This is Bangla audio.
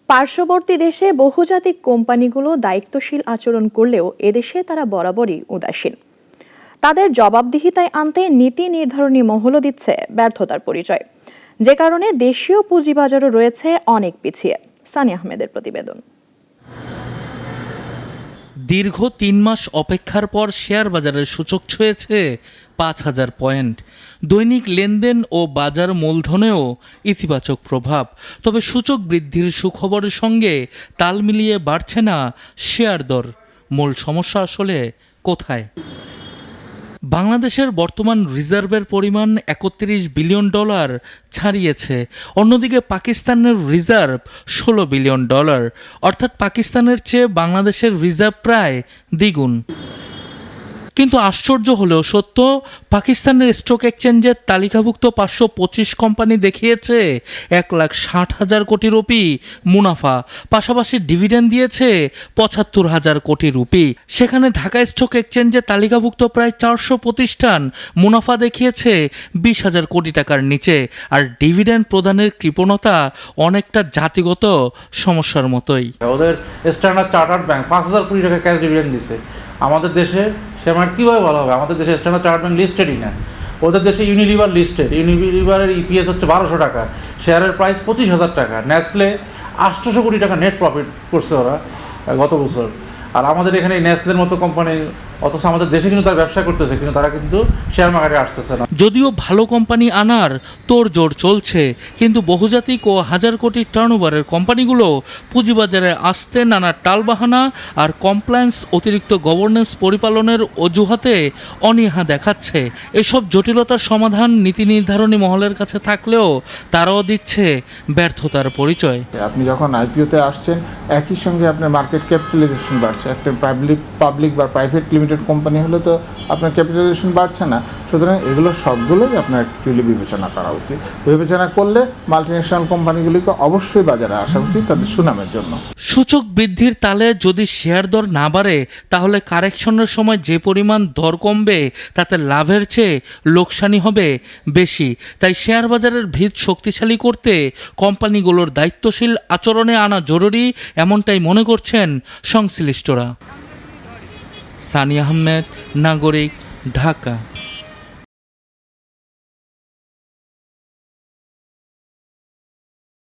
পার্শ্ববর্তী দেশে বহুজাতিক কোম্পানিগুলো দায়িত্বশীল আচরণ করলেও এদেশে তারা বরাবরই উদাসীন। তাদের জবাবদিহিতায় আনতে নীতি নির্ধারণী মহলও দিচ্ছে ব্যর্থতার পরিচয়, যে কারণে দেশীয় পুঁজিবাজারও রয়েছে অনেক পিছিয়ে। সানিয়া আহমেদের প্রতিবেদন। দীর্ঘ ৩ মাস অপেক্ষার পর শেয়ার বাজারের সূচক ছুঁয়েছে ৫,০০০ পয়েন্ট। দৈনিক লেনদেন ও বাজার মূলধনেও ইতিবাচক প্রভাব। তবে সূচক বৃদ্ধির সুখবরের সঙ্গে তাল মিলিয়ে বাড়ছে না শেয়ার দর। মূল সমস্যা আসলে কোথায়? বাংলাদেশের বর্তমান রিজার্ভের পরিমাণ $৩১ বিলিয়ন ছাড়িয়েছে। অন্যদিকে পাকিস্তানের রিজার্ভ $১৬ বিলিয়ন, অর্থাৎ পাকিস্তানের চেয়ে বাংলাদেশের রিজার্ভ প্রায় দ্বিগুণ। কিন্তু আশ্চর্য হলেও সত্য, পাকিস্তানের স্টক এক্সচেঞ্জের তালিকাভুক্ত ৫২৫ কোম্পানি দেখিয়েছে ১,৬০,০০০ কোটি রুপি মুনাফা, পাশাপাশি ডিভিডেন্ড দিয়েছে ৭৫,০০০ কোটি রুপি। সেখানে ঢাকা স্টক এক্সচেঞ্জে তালিকাভুক্ত প্রায় ৪০০ প্রতিষ্ঠান মুনাফা দেখিয়েছে ২০,০০০ কোটি টাকার নিচে। আর ডিভিডেন্ড প্রদানের কৃপণতা অনেকটা জাতিগত সমস্যার মতোই। ওদের স্ট্যান্ডার্ড চার্টার্ড ব্যাংক ৫,০০০ কোটি টাকা ক্যাশ ডিভিডেন্ড দিচ্ছে। আমাদের দেশে সে আমার কীভাবে ভালো হবে? আমাদের দেশে স্ট্যান্ডার্ড চার্টার্ড ব্যাংক লিস্টেডই না। ওদের দেশে ইউনিলিভার লিস্টেড, ইউনিলিভারের ইপিএস হচ্ছে ১২০০ টাকা, শেয়ারের প্রাইস ২৫,০০০ টাকা। নেসলে ৮০০ কোটি টাকা নেট প্রফিট করছে ওরা গত বছর। আর আমাদের এখানে নেসলের মতো কোম্পানি, অথচ আমাদের দেশে কিন্তু তারা ব্যবসা করতেছে, কিন্তু তারা কিন্তু শেয়ার মার্কেটে আসতেছে না। যদিও ভালো কোম্পানি আনার তোড়জোড় চলছে, কিন্তু বহুজাতিক ও হাজার কোটি টার্নওভারের কোম্পানিগুলো পুঁজিবাজারে আসতে নানা টালবাহানা আর কমপ্লায়েন্স, অতিরিক্ত গভর্নেন্স পরিপালনের অজুহাতে অনীহা দেখাচ্ছে। এসব জটিলতার সমাধান নীতি নির্ধারণী মহলের কাছে থাকলেও তারাও দিচ্ছে ব্যর্থতার পরিচয়। আপনি যখন আইপিওতে আসছেন, একই সঙ্গে আপনার মার্কেট ক্যাপিটালাইজেশন বাড়ছে। একটা পাবলিক বা প্রাইভেট লিমিটেড কোম্পানি হলে তো আপনার ক্যাপিটালাইজেশন বাড়ছে না। সুতরাং এগুলো সবগুলোই আপনার অ্যাকচুয়ালি বিবেচনা করা উচিত। বিবেচনা করলে মাল্টিন্যাশনাল কোম্পানিগুলিকে অবশ্যই বাজারে আসা উচিত তাদের সুনামের জন্য। সূচক বৃদ্ধির তালে যদি শেয়ার দর না বাড়ে, তাহলে কারেকশনের সময় যে পরিমাণ দর কমবে তাতে লাভের চেয়ে লোকসানি হবে বেশি। তাই শেয়ার বাজারের ভিত শক্তিশালী করতে কোম্পানিগুলোর দায়িত্বশীল আচরণে আনা জরুরি, এমনটাই মনে করছেন সংশ্লিষ্টরা। সানিয়া আহমেদ, নাগরিক, ঢাকা।